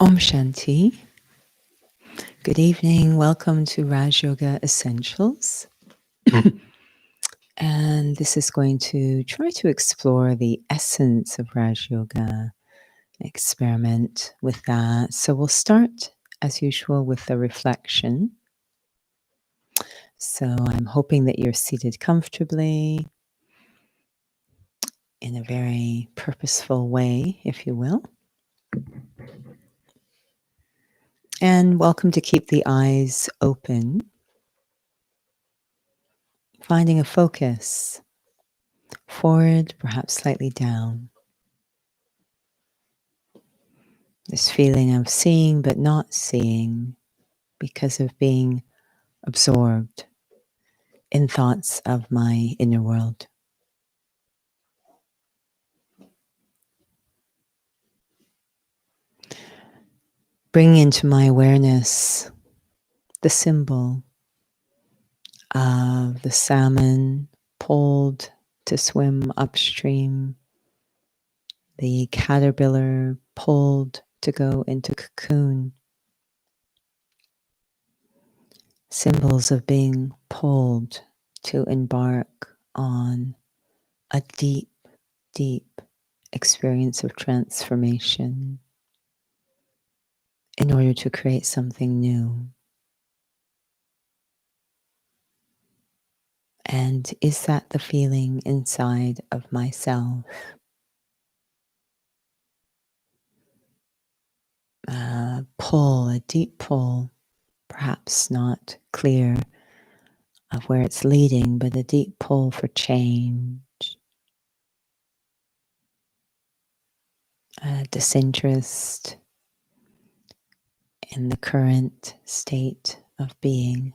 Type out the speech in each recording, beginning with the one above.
Om Shanti. Good evening. Welcome to Raj Yoga Essentials. And this is going to try to explore the essence of Raj Yoga, experiment with that. So we'll start, as usual, with the reflection. So I'm hoping that you're seated comfortably in a very purposeful way, if you will. And welcome to keep the eyes open, finding a focus forward, perhaps slightly down. This feeling of seeing but not seeing because of being absorbed in thoughts of my inner world. Bring into my awareness the symbol of the salmon pulled to swim upstream, the caterpillar pulled to go into cocoon. Symbols of being pulled to embark on a deep, deep experience of transformation in order to create something new. And is that the feeling inside of myself? A pull, a deep pull, perhaps not clear of where it's leading, but a deep pull for change, a disinterest in the current state of being,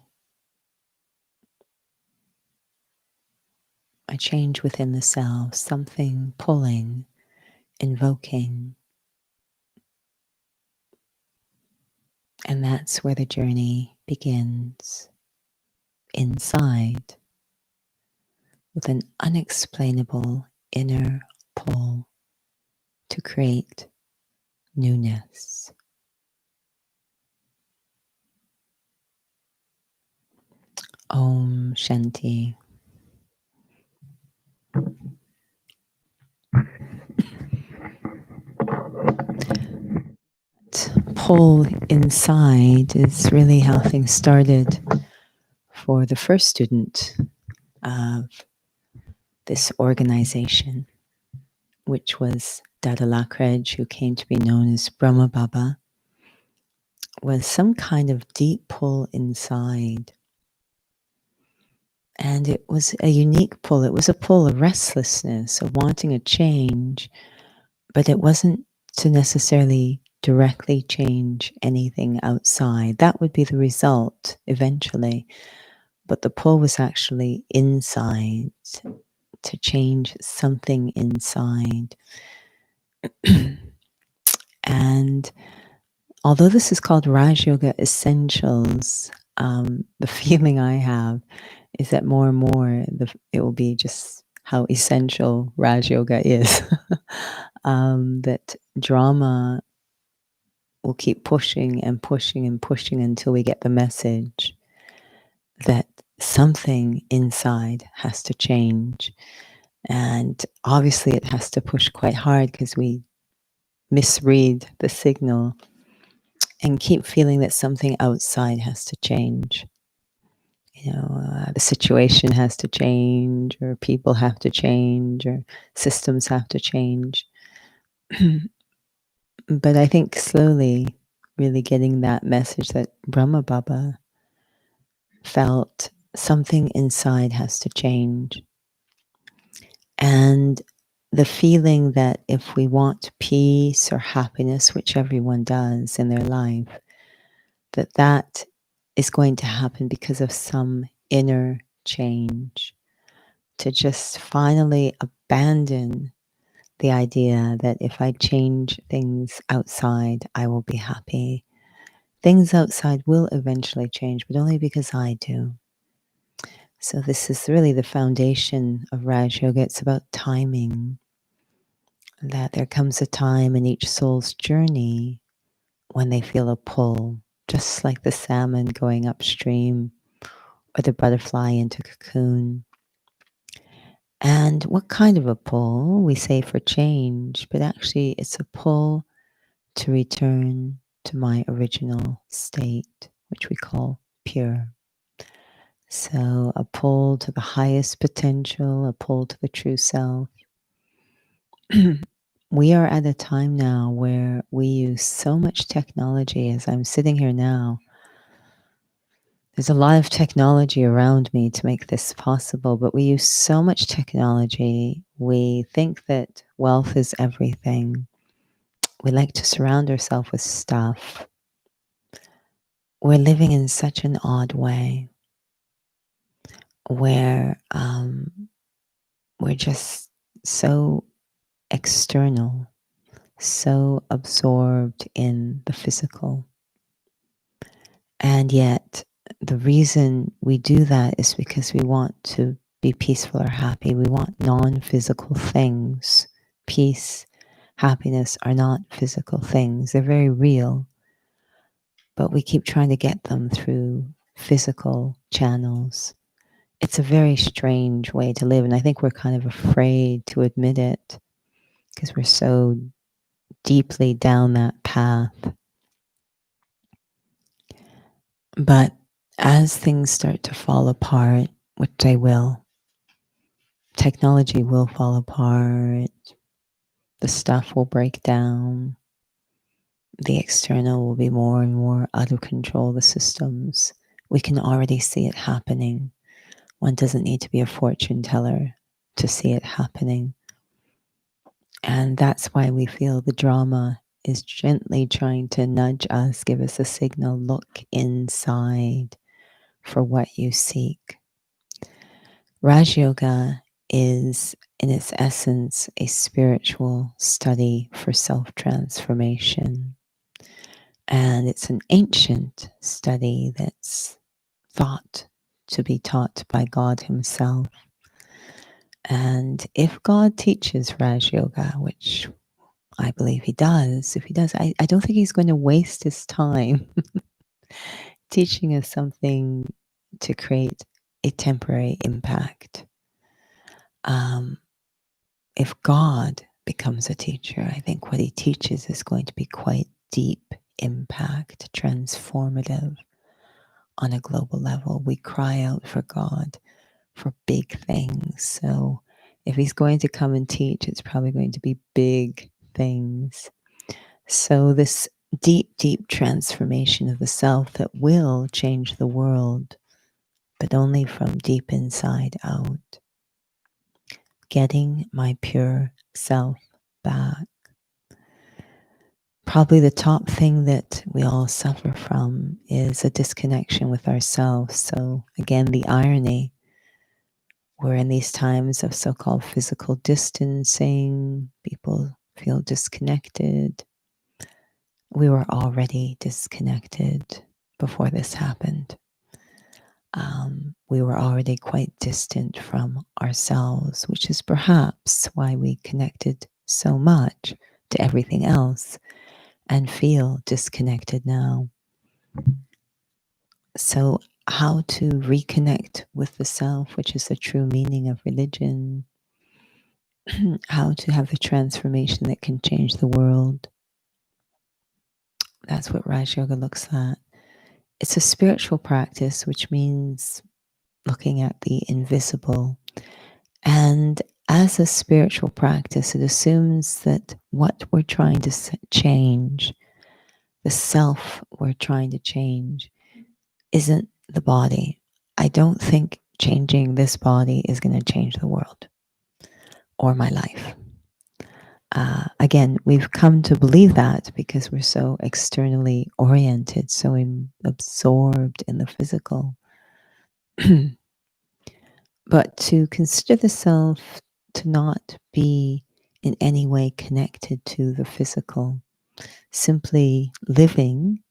a change within the self, something pulling, invoking. And that's where the journey begins, inside, with an unexplainable inner pull to create newness. Om Shanti. Pull inside is really how things started for the first student of this organization, which was Dada Lakrej, who came to be known as Brahma Baba, was some kind of deep pull inside. And it was a unique pull. It was a pull of restlessness, of wanting a change, but it wasn't to necessarily directly change anything outside. That would be the result eventually. But the pull was actually inside, to change something inside. And although this is called Raj Yoga Essentials, the feeling I have is that more and more it will be just how essential Raj Yoga is. That drama will keep pushing and pushing and pushing until we get the message that something inside has to change. And obviously it has to push quite hard because we misread the signal and keep feeling that something outside has to change. The situation has to change, or people have to change, or systems have to change. But I think slowly really getting that message that Brahma Baba felt something inside has to change. And the feeling that if we want peace or happiness, which everyone does in their life, that is going to happen because of some inner change. To just finally abandon the idea that if I change things outside, I will be happy. Things outside will eventually change, but only because I do. So this is really the foundation of Raj Yoga. It's about timing, that there comes a time in each soul's journey when they feel a pull, just like the salmon going upstream or the butterfly into cocoon. And what kind of a pull? We say for change, but actually it's a pull to return to my original state, which we call pure. So a pull to the highest potential, a pull to the true self. We are at a time now where we use so much technology. As I'm sitting here now, there's a lot of technology around me to make this possible, but we use so much technology. We think that wealth is everything. We like to surround ourselves with stuff. We're living in such an odd way where we're just so external, so absorbed in the physical. And yet, the reason we do that is because we want to be peaceful or happy. We want non physical things. Peace, happiness are not physical things, they're very real. But we keep trying to get them through physical channels. It's a very strange way to live. And I think we're kind of afraid to admit it because we're so deeply down that path. But as things start to fall apart, which they will, technology will fall apart, the stuff will break down, the external will be more and more out of control, the systems. We can already see it happening. One doesn't need to be a fortune teller to see it happening. And that's why we feel the drama is gently trying to nudge us, give us a signal, look inside for what you seek. Raj Yoga is, in its essence, a spiritual study for self-transformation. And it's an ancient study that's thought to be taught by God himself. And if God teaches Raj Yoga, which I believe he does, if he does, I don't think he's going to waste his time teaching us something to create a temporary impact. If God becomes a teacher, I think what he teaches is going to be quite deep impact, transformative on a global level. We cry out for God for big things. So if he's going to come and teach, it's probably going to be big things. So this deep, deep transformation of the self that will change the world, but only from deep inside out. Getting my pure self back. Probably the top thing that we all suffer from is a disconnection with ourselves. So again, the irony, we're in these times of so-called physical distancing, people feel disconnected. We were already disconnected before this happened. We were already quite distant from ourselves, which is perhaps why we connected so much to everything else and feel disconnected now. So, how to reconnect with the self, which is the true meaning of religion, how to have the transformation that can change the world. That's what Raj Yoga looks at. It's a spiritual practice, which means looking at the invisible. And as a spiritual practice, it assumes that what we're trying to change, the self we're trying to change, isn't the body. I don't think changing this body is going to change the world or my life. Again, we've come to believe that because we're so externally oriented, so absorbed in the physical. But to consider the self to not be in any way connected to the physical, simply living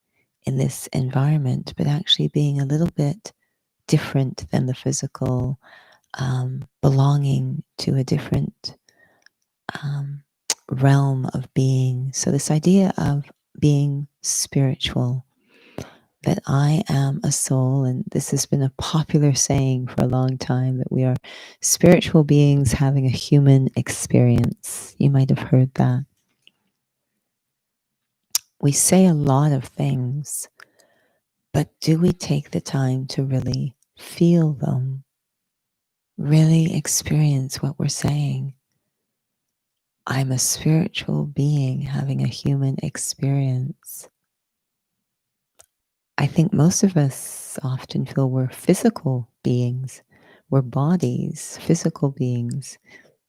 in this environment, but actually being a little bit different than the physical, belonging to a different realm of being. So this idea of being spiritual, that I am a soul, and this has been a popular saying for a long time, that we are spiritual beings having a human experience. You might have heard that. We say a lot of things, but do we take the time to really feel them, really experience what we're saying? I'm a spiritual being having a human experience. I think most of us often feel we're physical beings. We're bodies, physical beings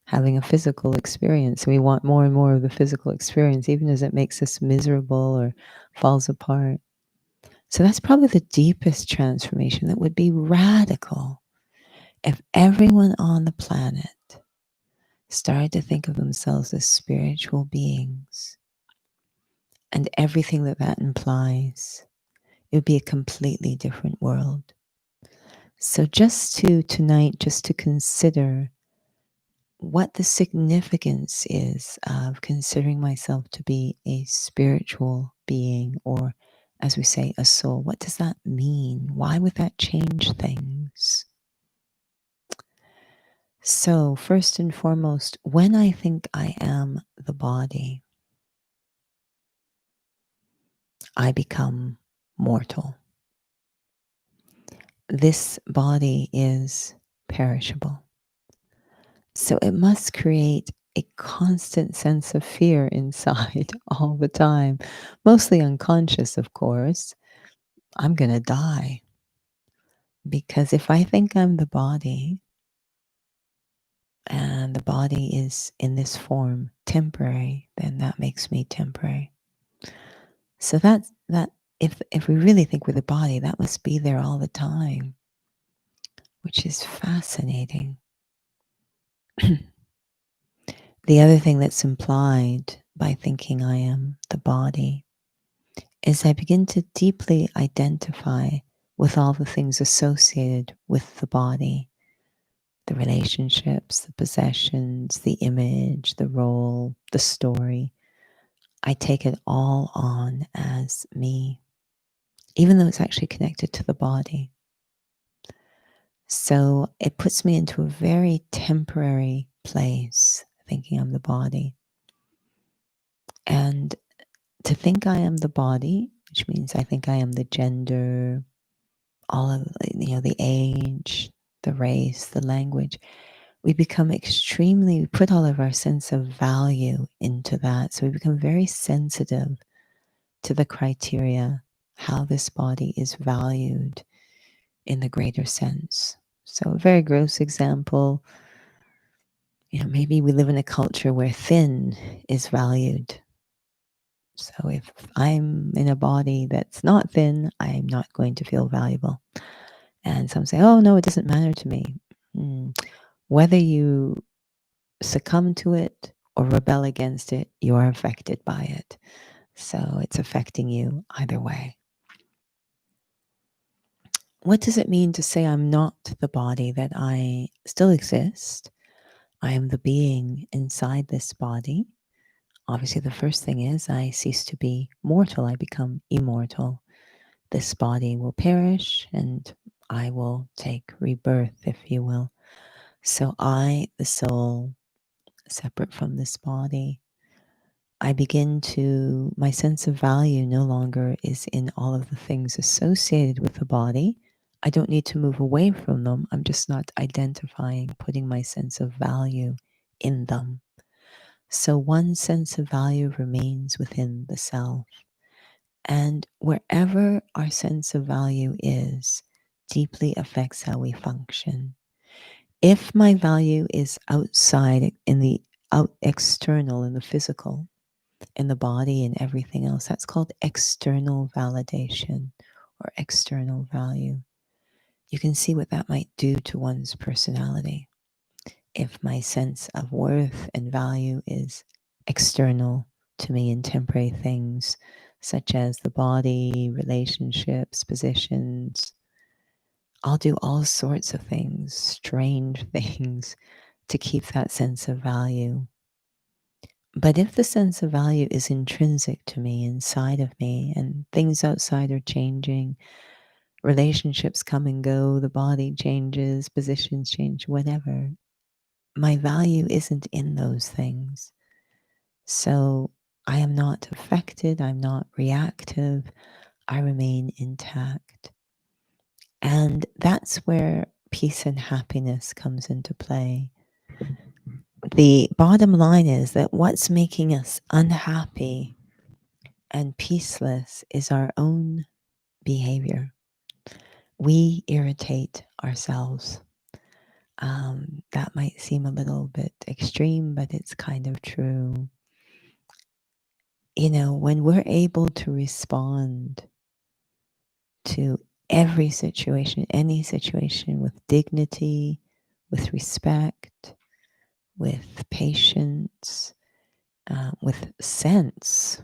having a physical experience. We want more and more of the physical experience, even as it makes us miserable or falls apart. So that's probably the deepest transformation that would be radical if everyone on the planet started to think of themselves as spiritual beings and everything that that implies. It would be a completely different world. So just to tonight, just to consider what the significance is of considering myself to be a spiritual being, or as we say, a soul. What does that mean? Why would that change things? So, first and foremost, when I think I am the body, I become mortal. This body is perishable. So it must create a constant sense of fear inside all the time, mostly unconscious, of course. I'm going to die. Because if I think I'm the body, and the body is in this form temporary, then that makes me temporary. So that if we really think we're the body, that must be there all the time, which is fascinating. The other thing that's implied by thinking I am the body is I begin to deeply identify with all the things associated with the body, the relationships, the possessions, the image, the role, the story. I take it all on as me, even though it's actually connected to the body. So it puts me into a very temporary place, thinking I'm the body. And to think I am the body, which means I think I am the gender, all of the age, the race, the language, we become we put all of our sense of value into that. So we become very sensitive to the criteria, how this body is valued in the greater sense. So a very gross example, maybe we live in a culture where thin is valued. So if I'm in a body that's not thin, I'm not going to feel valuable. And some say, oh, no, it doesn't matter to me. Whether you succumb to it or rebel against it, you are affected by it. So it's affecting you either way. What does it mean to say I'm not the body, that I still exist? I am the being inside this body. Obviously, the first thing is I cease to be mortal. I become immortal. This body will perish and I will take rebirth, if you will. So I, the soul, separate from this body, my sense of value no longer is in all of the things associated with the body. I don't need to move away from them. I'm just not identifying, putting my sense of value in them. So one sense of value remains within the self. And wherever our sense of value is, deeply affects how we function. If my value is outside, in the external, in the physical, in the body and everything else, that's called external validation or external value. You can see what that might do to one's personality. If my sense of worth and value is external to me in temporary things, such as the body, relationships, positions, I'll do all sorts of things, strange things, to keep that sense of value. But if the sense of value is intrinsic to me, inside of me, and things outside are changing, relationships come and go, the body changes, positions change, whatever, my value isn't in those things. So I am not affected, I'm not reactive, I remain intact. And that's where peace and happiness comes into play. The bottom line is that what's making us unhappy and peaceless is our own behavior. We irritate ourselves. That might seem a little bit extreme, but it's kind of true. You know, when we're able to respond to every situation, any situation with dignity, with respect, with patience, with sense,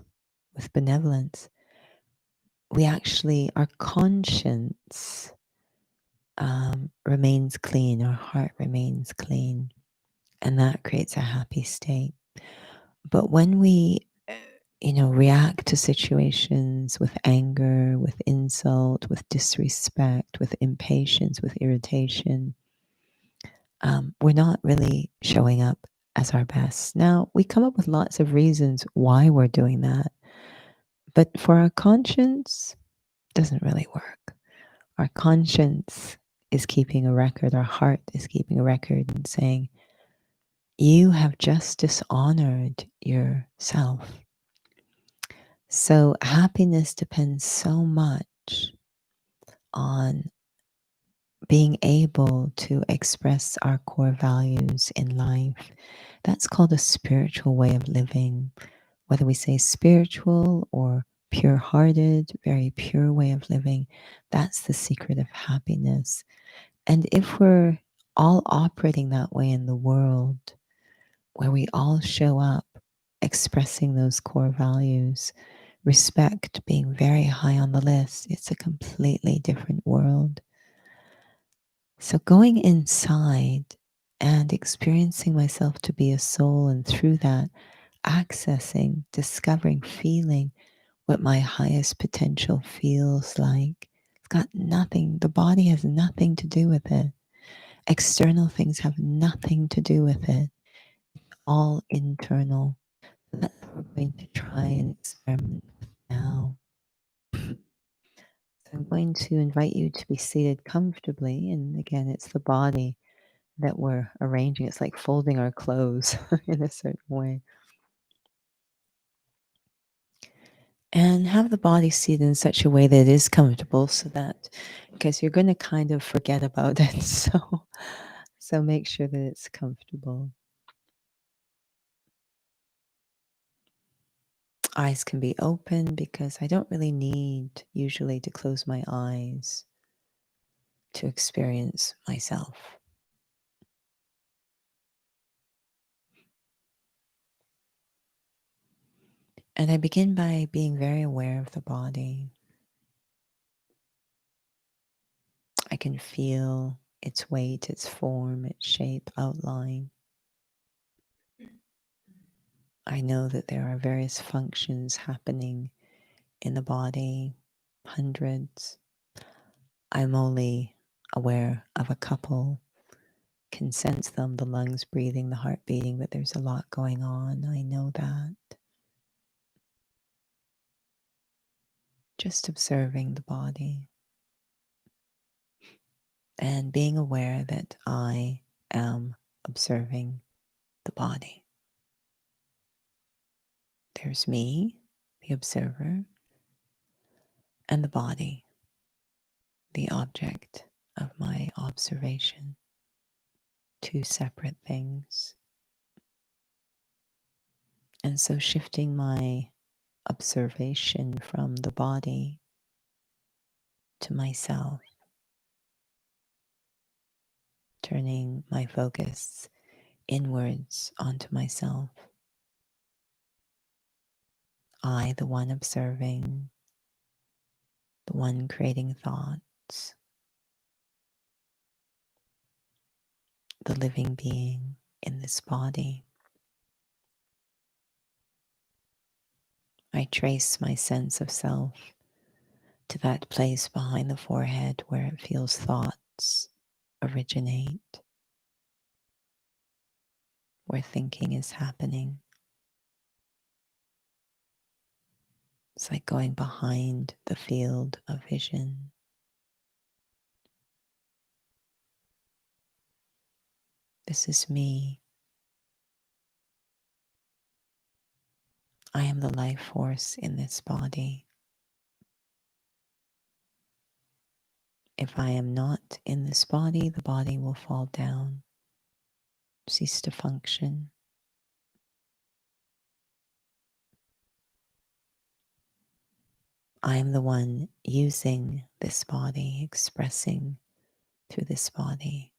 with benevolence, we actually, our conscience remains clean, our heart remains clean, and that creates a happy state. But when we, react to situations with anger, with insult, with disrespect, with impatience, with irritation, we're not really showing up as our best. Now, we come up with lots of reasons why we're doing that, but for our conscience, it doesn't really work. Our conscience is keeping a record, our heart is keeping a record and saying, you have just dishonored yourself. So happiness depends so much on being able to express our core values in life. That's called a spiritual way of living. Whether we say spiritual or pure hearted, very pure way of living, that's the secret of happiness. And if we're all operating that way in the world, where we all show up expressing those core values, respect being very high on the list, it's a completely different world. So going inside and experiencing myself to be a soul, and through that, accessing, discovering, feeling what my highest potential feels like. It's got nothing, the body has nothing to do with it. External things have nothing to do with it. All internal. That's what we're going to try and experiment with now. So I'm going to invite you to be seated comfortably. And again, it's the body that we're arranging. It's like folding our clothes in a certain way. And have the body seated in such a way that it is comfortable, so that, because you're going to kind of forget about it. So make sure that it's comfortable. Eyes can be open because I don't really need usually to close my eyes to experience myself. And I begin by being very aware of the body. I can feel its weight, its form, its shape, outline. I know that there are various functions happening in the body, hundreds. I'm only aware of a couple, can sense them, the lungs breathing, the heart beating, but there's a lot going on. I know that. Just observing the body and being aware that I am observing the body. There's me, the observer, and the body, the object of my observation. Two separate things. And so shifting my observation from the body to myself, turning my focus inwards onto myself. I, the one observing, the one creating thoughts, the living being in this body. I trace my sense of self to that place behind the forehead where it feels thoughts originate, where thinking is happening. It's like going behind the field of vision. This is me. I am the life force in this body. If I am not in this body, the body will fall down, cease to function. I am the one using this body, expressing through this body,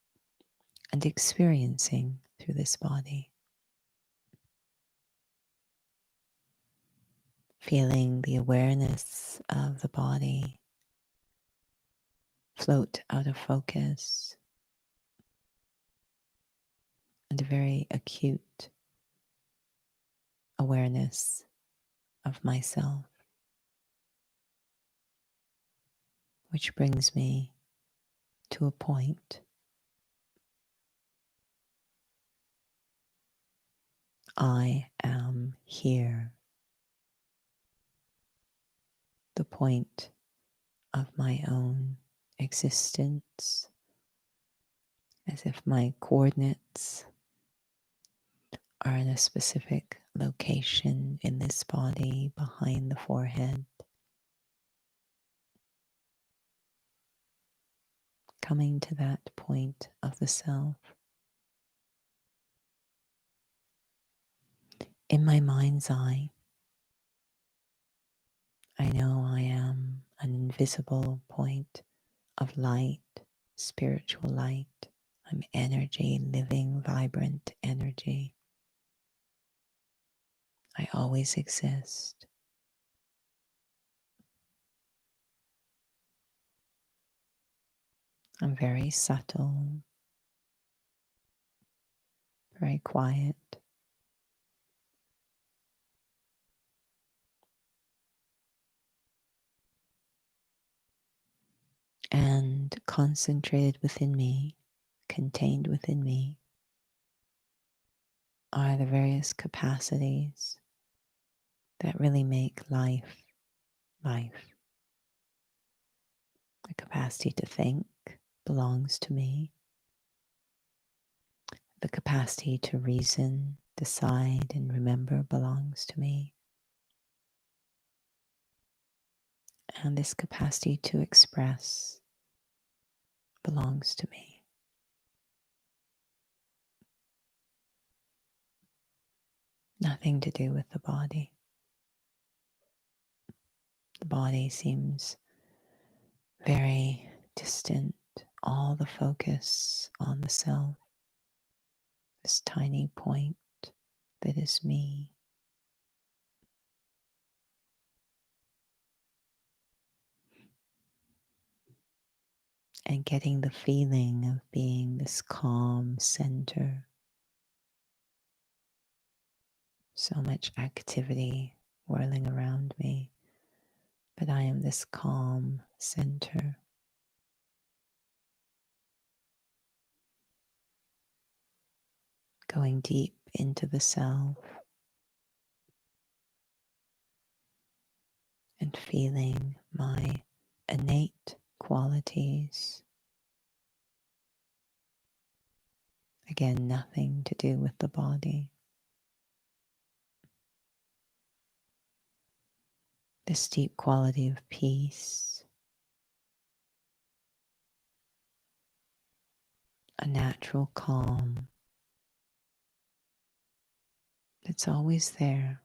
and experiencing through this body. Feeling the awareness of the body float out of focus, and a very acute awareness of myself, which brings me to a point. I am here. The point of my own existence, as if my coordinates are in a specific location in this body behind the forehead, coming to that point of the self. In my mind's eye, I know I am an invisible point of light, spiritual light. I'm energy, living, vibrant energy. I always exist. I'm very subtle, very quiet. And concentrated within me, contained within me, are the various capacities that really make life life. The capacity to think belongs to me. The capacity to reason, decide, and remember belongs to me. And this capacity to express belongs to me. Nothing to do with the body. The body seems very distant, all the focus on the self, this tiny point that is me. And getting the feeling of being this calm center. So much activity whirling around me, but I am this calm center. Going deep into the self and feeling my innate qualities. Again, nothing to do with the body. This deep quality of peace, a natural calm that's always there,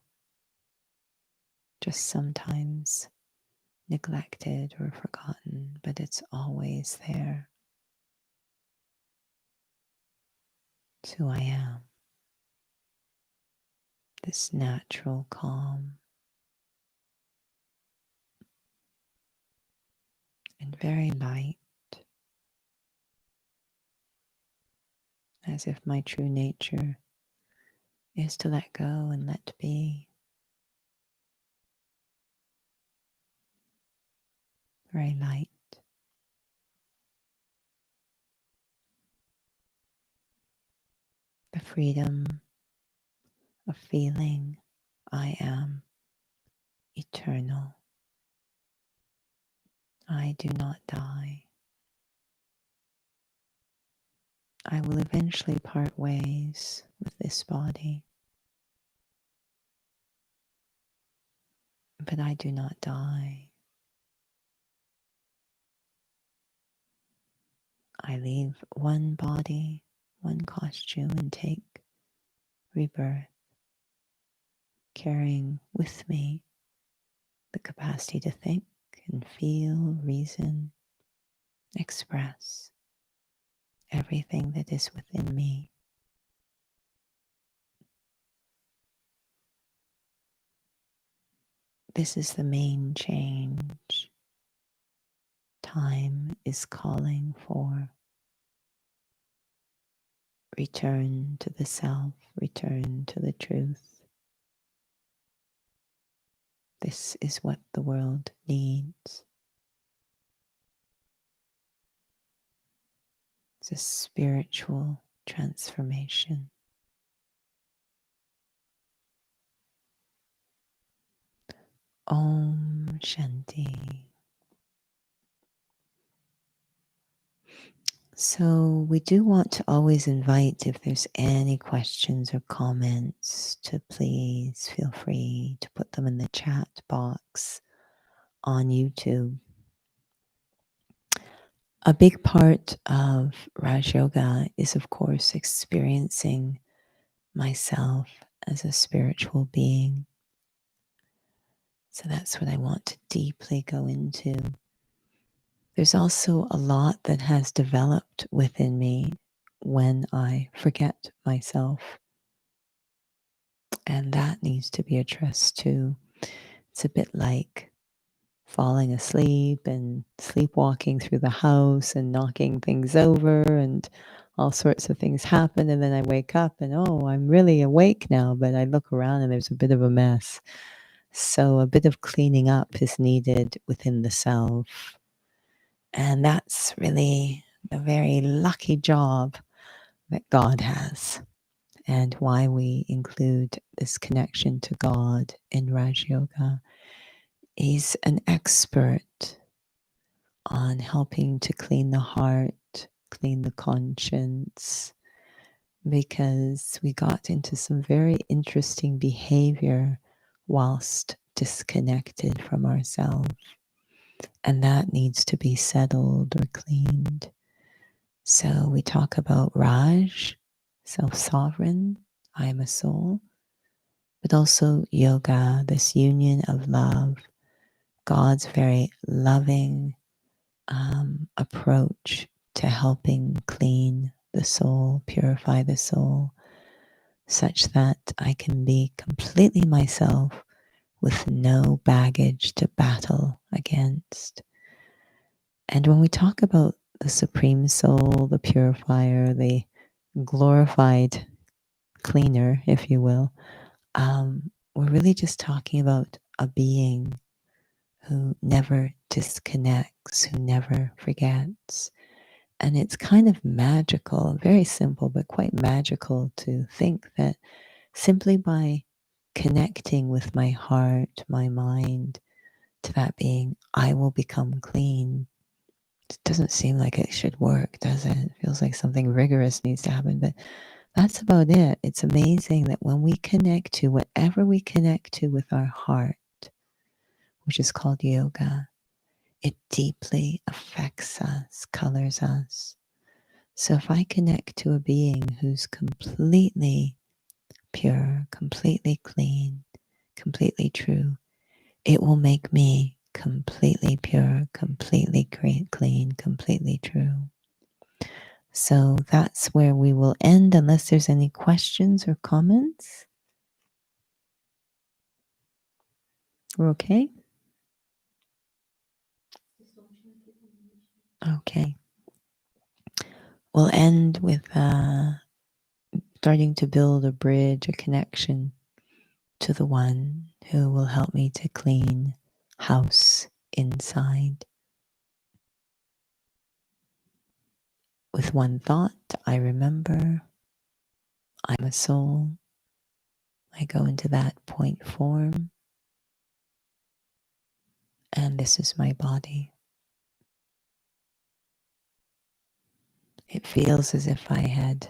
just sometimes neglected or forgotten, but it's always there. It's who I am. This natural calm and very light, as if my true nature is to let go and let be. very light. The freedom of feeling I am eternal. I do not die. I will eventually part ways with this body, but I do not die. I leave one body, one costume, and take rebirth, carrying with me the capacity to think and feel, reason, express everything that is within me. This is the main change time is calling for. Return to the self, return to the truth. This is what the world needs. It's a spiritual transformation. Om Shanti. So we do want to always invite, if there's any questions or comments, to please feel free to put them in the chat box on YouTube. A big part of Raj Yoga is, of course, experiencing myself as a spiritual being. So that's what I want to deeply go into. There's also a lot that has developed within me when I forget myself. And that needs to be addressed too. It's a bit like falling asleep and sleepwalking through the house and knocking things over, and all sorts of things happen. And then I wake up and, oh, I'm really awake now, but I look around and there's a bit of a mess. So a bit of cleaning up is needed within the self. And that's really a very lucky job that God has, and why we include this connection to God in Raj Yoga. He's an expert on helping to clean the heart, clean the conscience, because we got into some very interesting behavior whilst disconnected from ourselves. And that needs to be settled or cleaned. So we talk about Raj, self-sovereign, I am a soul, but also yoga, this union of love, God's very loving approach to helping clean the soul, purify the soul, such that I can be completely myself with no baggage to battle against. And when we talk about the Supreme Soul, the purifier, the glorified cleaner, if you will, we're really just talking about a being who never disconnects, who never forgets. And it's kind of magical, very simple, but quite magical to think that simply by connecting with my heart, my mind, to that being, I will become clean. It doesn't seem like it should work, does it? It feels like something rigorous needs to happen, but that's about it. It's amazing that when we connect to whatever we connect to with our heart, which is called yoga, it deeply affects us, colors us. So if I connect to a being who's completely pure, completely clean, completely true, it will make me completely pure, completely clean, completely true. So that's where we will end, unless there's any questions or comments. We're okay? Okay. We'll end with starting to build a bridge, a connection to the one who will help me to clean house inside. With one thought, I remember I'm a soul. I go into that point form, and this is my body. It feels as if I had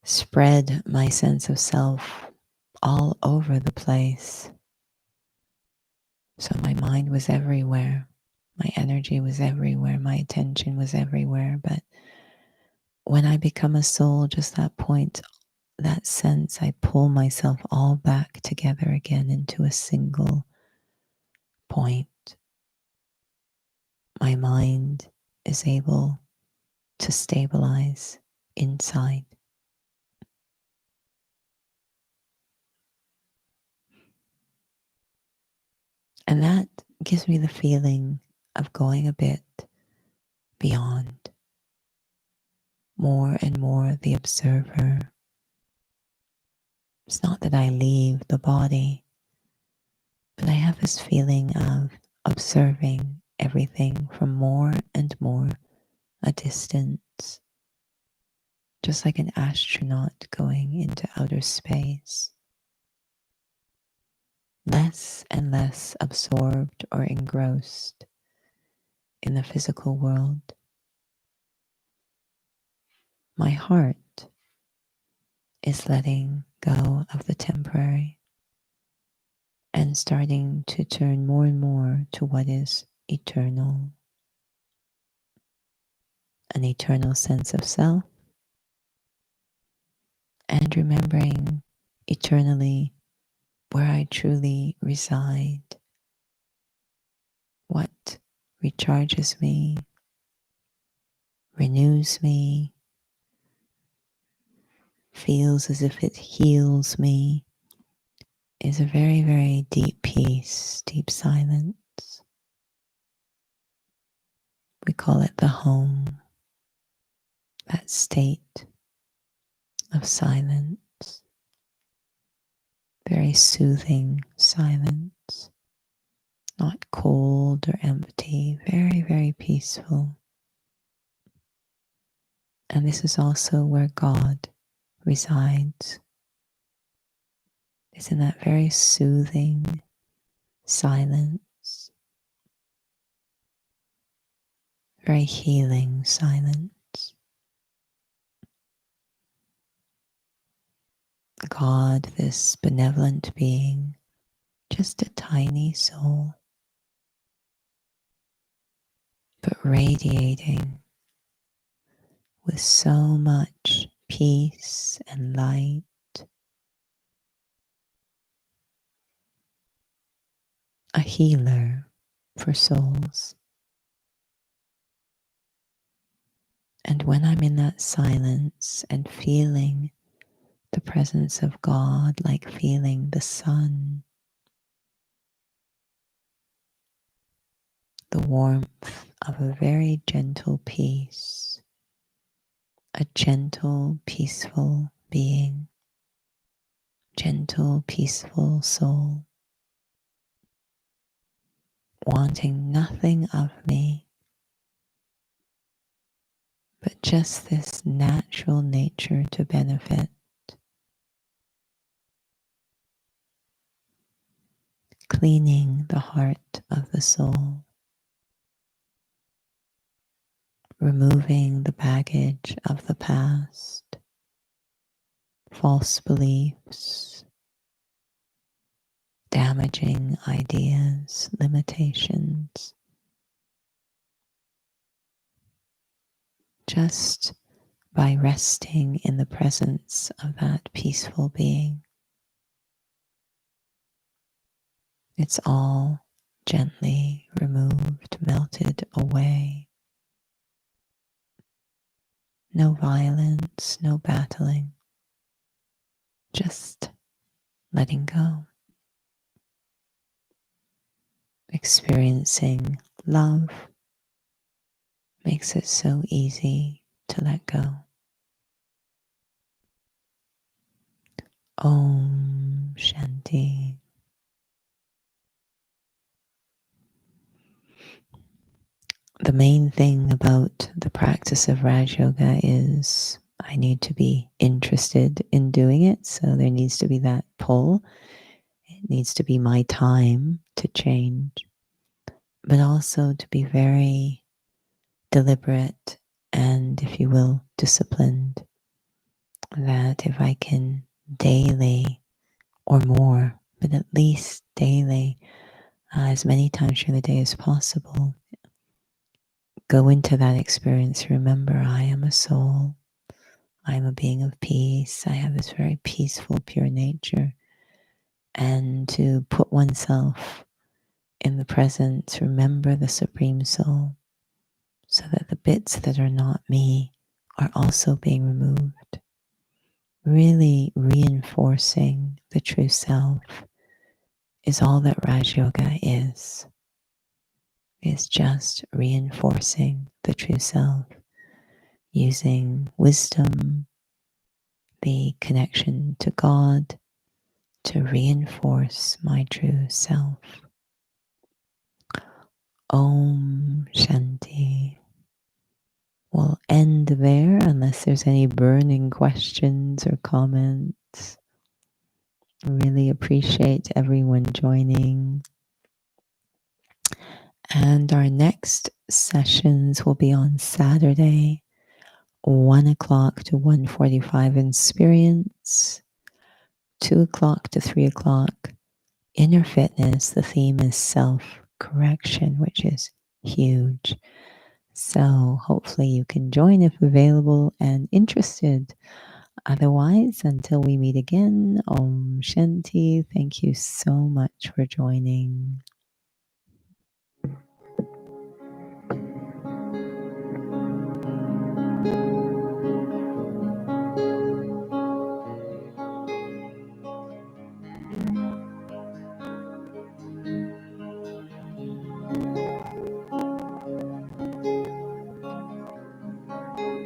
spread my sense of self all over the place. So my mind was everywhere. My energy was everywhere. My attention was everywhere. But when I become a soul, just that point, that sense, I pull myself all back together again into a single point. My mind is able to stabilize inside. And that gives me the feeling of going a bit beyond, more and more the observer. It's not that I leave the body, but I have this feeling of observing everything from more and more a distance, just like an astronaut going into outer space. Less and less absorbed or engrossed in the physical world. My heart is letting go of the temporary and starting to turn more and more to what is eternal. An eternal sense of self, and remembering eternally where I truly reside, what recharges me, renews me, feels as if it heals me, is a very, very deep peace, deep silence. We call it the home, that state of silence, very soothing silence, not cold or empty, very, very peaceful. And this is also where God resides. It's in that very soothing silence, very healing silence. God, this benevolent being, just a tiny soul, but radiating with so much peace and light. A healer for souls. And when I'm in that silence and feeling the presence of God, like feeling the sun, the warmth of a very gentle peace, a gentle, peaceful being, gentle, peaceful soul, wanting nothing of me, but just this natural nature to benefit, cleaning the heart of the soul, removing the baggage of the past, false beliefs, damaging ideas, limitations. Just by resting in the presence of that peaceful being, it's all gently removed, melted away. No violence, no battling, just letting go. Experiencing love makes it so easy to let go. Om Shanti. the main thing about the practice of Raj Yoga is I need to be interested in doing it. So there needs to be that pull. It needs to be my time to change, but also to be very deliberate and, if you will, disciplined. That if I can daily or more, but at least daily, as many times during the day as possible, go into that experience. Remember, I am a soul. I am a being of peace. I have this very peaceful, pure nature. And to put oneself in the present, remember the Supreme Soul, so that the bits that are not me are also being removed. Really reinforcing the true self is all that Raj Yoga is just reinforcing the true self, using wisdom, the connection to God, to reinforce my true self. Om Shanti. We'll end there unless there's any burning questions or comments. Really appreciate everyone joining. And our next sessions will be on Saturday, 1 o'clock to 1:45 Experience, 2 o'clock to 3 o'clock Inner Fitness. The theme is self-correction, which is huge. So hopefully you can join if available and interested. Otherwise, until we meet again, Om Shanti. Thank you so much for joining.